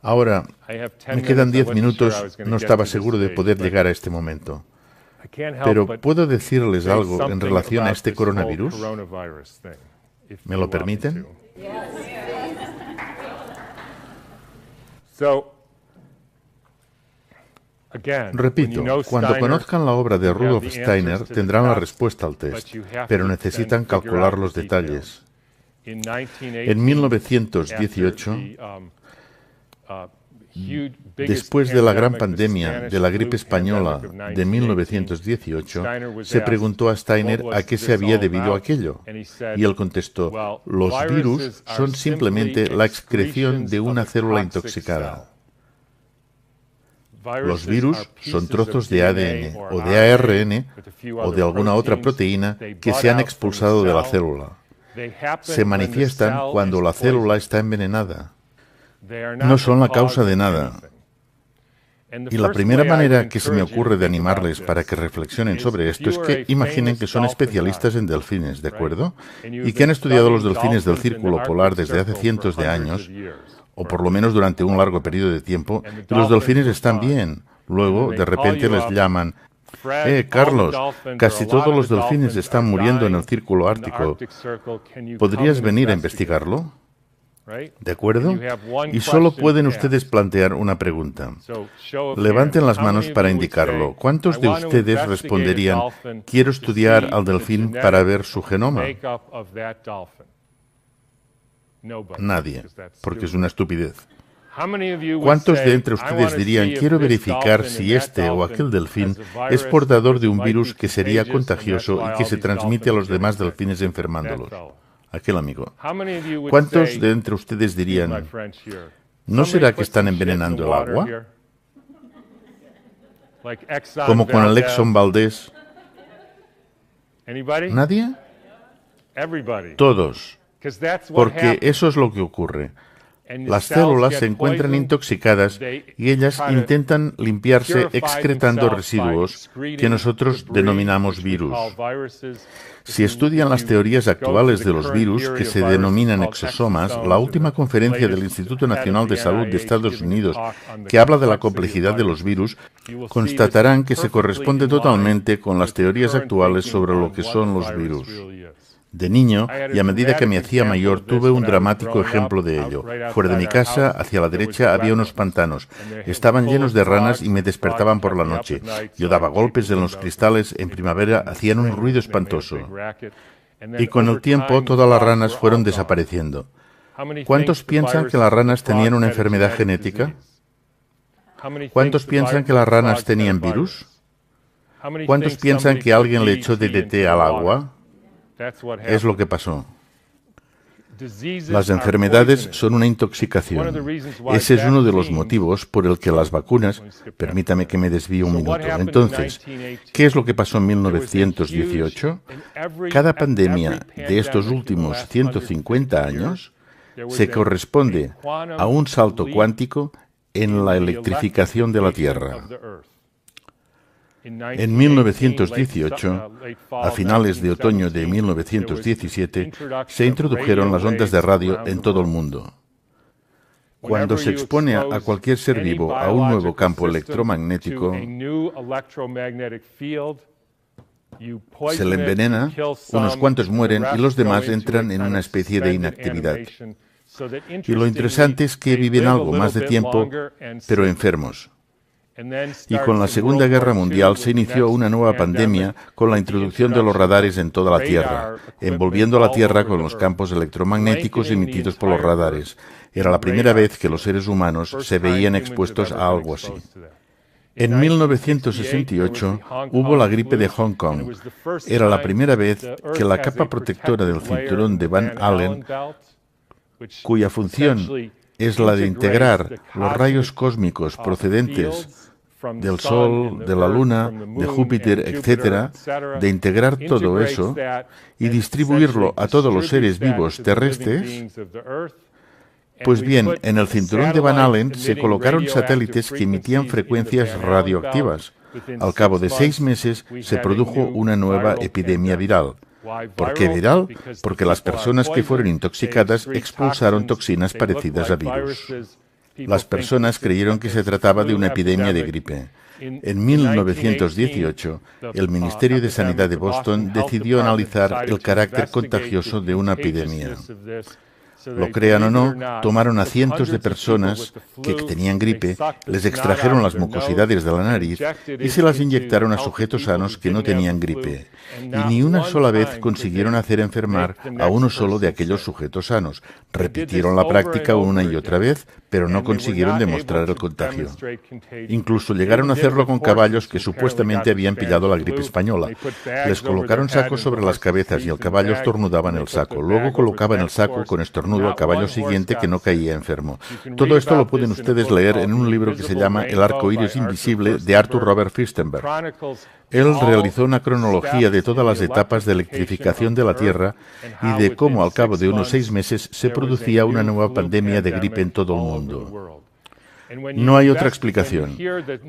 Ahora, me quedan 10 minutos, no estaba seguro de poder llegar a este momento. Pero ¿puedo decirles algo en relación a este coronavirus? ¿Me lo permiten? Repito, cuando conozcan la obra de Rudolf Steiner tendrán la respuesta al test, pero necesitan calcular los detalles. En 1918, después de la gran pandemia de la gripe española de 1918, se preguntó a Steiner a qué se había debido aquello. Y él contestó, los virus son simplemente la excreción de una célula intoxicada. Los virus son trozos de ADN o de ARN o de alguna otra proteína que se han expulsado de la célula. Se manifiestan cuando la célula está envenenada. No son la causa de nada. Y la primera manera que se me ocurre de animarles para que reflexionen sobre esto es que imaginen que son especialistas en delfines, ¿de acuerdo? Y que han estudiado los delfines del círculo polar desde hace cientos de años, o por lo menos durante un largo periodo de tiempo, y los delfines están bien. Luego, de repente les llaman, Carlos, casi todos los delfines están muriendo en el círculo ártico. ¿Podrías venir a investigarlo? ¿De acuerdo? Y solo pueden ustedes plantear una pregunta. Levanten las manos para indicarlo. ¿Cuántos de ustedes responderían, quiero estudiar al delfín para ver su genoma? Nadie, porque es una estupidez. ¿Cuántos de entre ustedes dirían, quiero verificar si este o aquel delfín es portador de un virus que sería contagioso y que se transmite a los demás delfines enfermándolos? Aquel amigo. ¿Cuántos de entre ustedes dirían, ¿no será que están envenenando el agua? Como con el Exxon Valdez. ¿Nadie? Todos. Porque eso es lo que ocurre. Las células se encuentran intoxicadas y ellas intentan limpiarse excretando residuos que nosotros denominamos virus. Si estudian las teorías actuales de los virus, que se denominan exosomas, la última conferencia del Instituto Nacional de Salud de Estados Unidos, que habla de la complejidad de los virus, constatarán que se corresponde totalmente con las teorías actuales sobre lo que son los virus. De niño, y a medida que me hacía mayor, tuve un dramático ejemplo de ello. Fuera de mi casa, hacia la derecha, había unos pantanos. Estaban llenos de ranas y me despertaban por la noche. Yo daba golpes en los cristales, en primavera hacían un ruido espantoso. Y con el tiempo, todas las ranas fueron desapareciendo. ¿Cuántos piensan que las ranas tenían una enfermedad genética? ¿Cuántos piensan que las ranas tenían virus? ¿Cuántos piensan que alguien le echó DDT al agua? Es lo que pasó. Las enfermedades son una intoxicación. Ese es uno de los motivos por el que las vacunas... Permítame que me desvíe un minuto. Entonces, ¿qué es lo que pasó en 1918? Cada pandemia de estos últimos 150 años se corresponde a un salto cuántico en la electrificación de la Tierra. En 1918, a finales de otoño de 1917, se introdujeron las ondas de radio en todo el mundo. Cuando se expone a cualquier ser vivo a un nuevo campo electromagnético, se le envenena, unos cuantos mueren y los demás entran en una especie de inactividad. Y lo interesante es que viven algo más de tiempo, pero enfermos. Y con la Segunda Guerra Mundial se inició una nueva pandemia con la introducción de los radares en toda la Tierra, envolviendo a la Tierra con los campos electromagnéticos emitidos por los radares. Era la primera vez que los seres humanos se veían expuestos a algo así. En 1968 hubo la gripe de Hong Kong. Era la primera vez que la capa protectora del cinturón de Van Allen, cuya función es la de integrar los rayos cósmicos procedentes del Sol, de la Luna, de Júpiter, etc., de integrar todo eso y distribuirlo a todos los seres vivos terrestres. Pues bien, en el cinturón de Van Allen se colocaron satélites que emitían frecuencias radioactivas. Al cabo de 6 meses se produjo una nueva epidemia viral. ¿Por qué viral? Porque las personas que fueron intoxicadas expulsaron toxinas parecidas a virus. Las personas creyeron que se trataba de una epidemia de gripe. En 1918, el Ministerio de Sanidad de Boston decidió analizar el carácter contagioso de una epidemia. Lo crean o no, tomaron a cientos de personas que tenían gripe, les extrajeron las mucosidades de la nariz y se las inyectaron a sujetos sanos que no tenían gripe. Y ni una sola vez consiguieron hacer enfermar a uno solo de aquellos sujetos sanos. Repitieron la práctica una y otra vez, pero no consiguieron demostrar el contagio. Incluso llegaron a hacerlo con caballos que supuestamente habían pillado la gripe española. Les colocaron sacos sobre las cabezas y el caballo estornudaba en el saco. Luego colocaban el saco con estornudo al caballo siguiente que no caía enfermo. Todo esto lo pueden ustedes leer en un libro que se llama El arco iris invisible de Arthur Robert Firstenberg. Él realizó una cronología de todas las etapas de electrificación de la Tierra y de cómo al cabo de unos 6 meses se producía una nueva pandemia de gripe en todo el mundo. No hay otra explicación.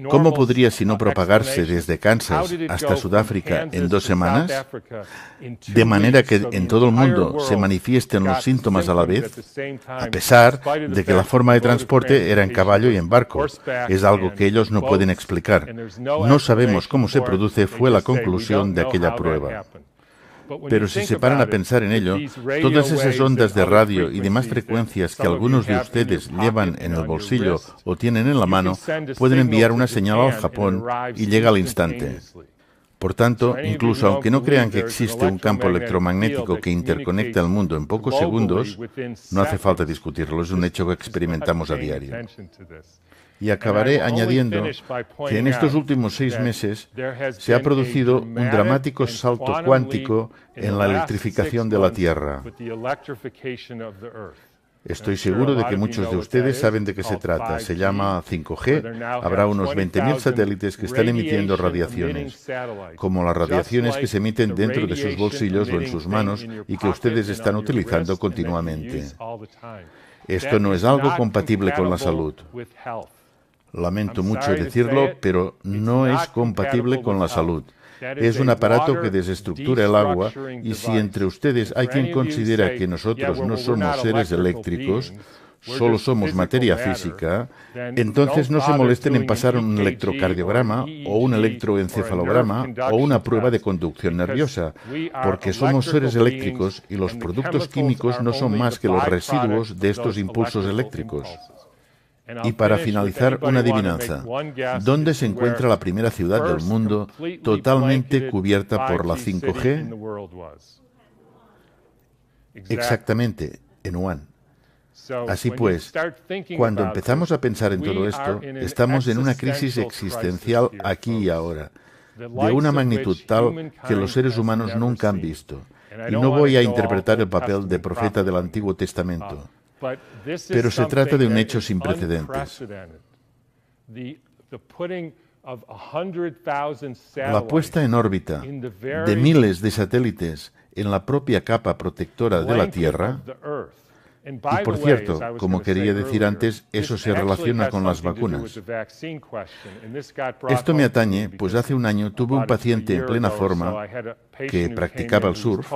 ¿Cómo podría sino propagarse desde Kansas hasta Sudáfrica en 2 semanas? De manera que en todo el mundo se manifiesten los síntomas a la vez, a pesar de que la forma de transporte era en caballo y en barco. Es algo que ellos no pueden explicar. No sabemos cómo se produce, fue la conclusión de aquella prueba. Pero si se paran a pensar en ello, todas esas ondas de radio y demás frecuencias que algunos de ustedes llevan en el bolsillo o tienen en la mano, pueden enviar una señal al Japón y llega al instante. Por tanto, incluso aunque no crean que existe un campo electromagnético que interconecta el mundo en pocos segundos, no hace falta discutirlo, es un hecho que experimentamos a diario. Y acabaré añadiendo que en estos últimos 6 meses se ha producido un dramático salto cuántico en la electrificación de la Tierra. Estoy seguro de que muchos de ustedes saben de qué se trata. Se llama 5G. Habrá unos 20.000 satélites que están emitiendo radiaciones, como las radiaciones que se emiten dentro de sus bolsillos o en sus manos y que ustedes están utilizando continuamente. Esto no es algo compatible con la salud. Lamento mucho decirlo, pero no es compatible con la salud. Es un aparato que desestructura el agua y si entre ustedes hay quien considera que nosotros no somos seres eléctricos, solo somos materia física, entonces no se molesten en pasar un electrocardiograma o un electroencefalograma o una prueba de conducción nerviosa, porque somos seres eléctricos y los productos químicos no son más que los residuos de estos impulsos eléctricos. Y para finalizar, una adivinanza. ¿Dónde se encuentra la primera ciudad del mundo totalmente cubierta por la 5G? Exactamente, en Wuhan. Así pues, cuando empezamos a pensar en todo esto, estamos en una crisis existencial aquí y ahora, de una magnitud tal que los seres humanos nunca han visto. Y no voy a interpretar el papel de profeta del Antiguo Testamento. Pero se trata de un hecho sin precedentes. La puesta en órbita de miles de satélites en la propia capa protectora de la Tierra. Y por cierto, como quería decir antes, eso se relaciona con las vacunas. Esto me atañe, pues hace un año tuve un paciente en plena forma que practicaba el surf.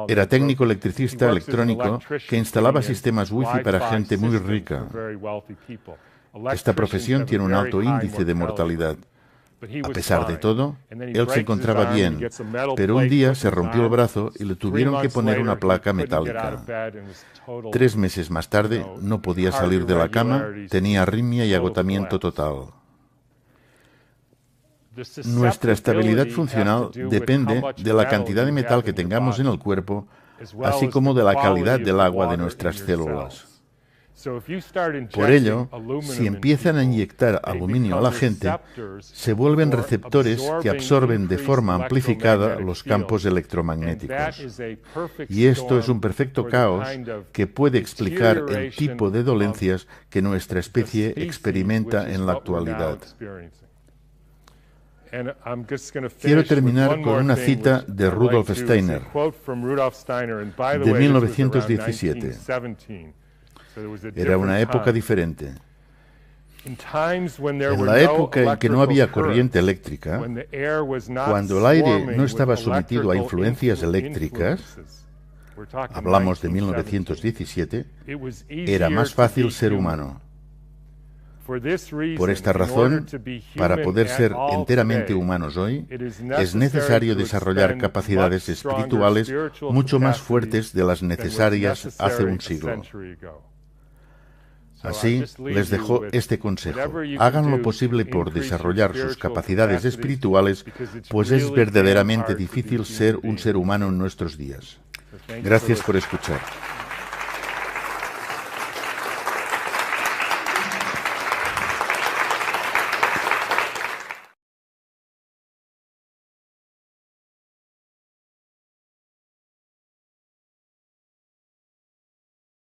Era técnico electricista electrónico que instalaba sistemas wifi para gente muy rica. Esta profesión tiene un alto índice de mortalidad. A pesar de todo, él se encontraba bien, pero un día se rompió el brazo y le tuvieron que poner una placa metálica. 3 meses más tarde no podía salir de la cama, tenía arritmia y agotamiento total. Nuestra estabilidad funcional depende de la cantidad de metal que tengamos en el cuerpo, así como de la calidad del agua de nuestras células. Por ello, si empiezan a inyectar aluminio a la gente, se vuelven receptores que absorben de forma amplificada los campos electromagnéticos. Y esto es un perfecto caos que puede explicar el tipo de dolencias que nuestra especie experimenta en la actualidad. Quiero terminar con una cita de Rudolf Steiner, de 1917. Era una época diferente. En la época en que no había corriente eléctrica, cuando el aire no estaba sometido a influencias eléctricas, hablamos de 1917, era más fácil ser humano. Por esta razón, para poder ser enteramente humanos hoy, es necesario desarrollar capacidades espirituales mucho más fuertes de las necesarias hace un siglo. Así, les dejo este consejo. Hagan lo posible por desarrollar sus capacidades espirituales, pues es verdaderamente difícil ser un ser humano en nuestros días. Gracias por escuchar.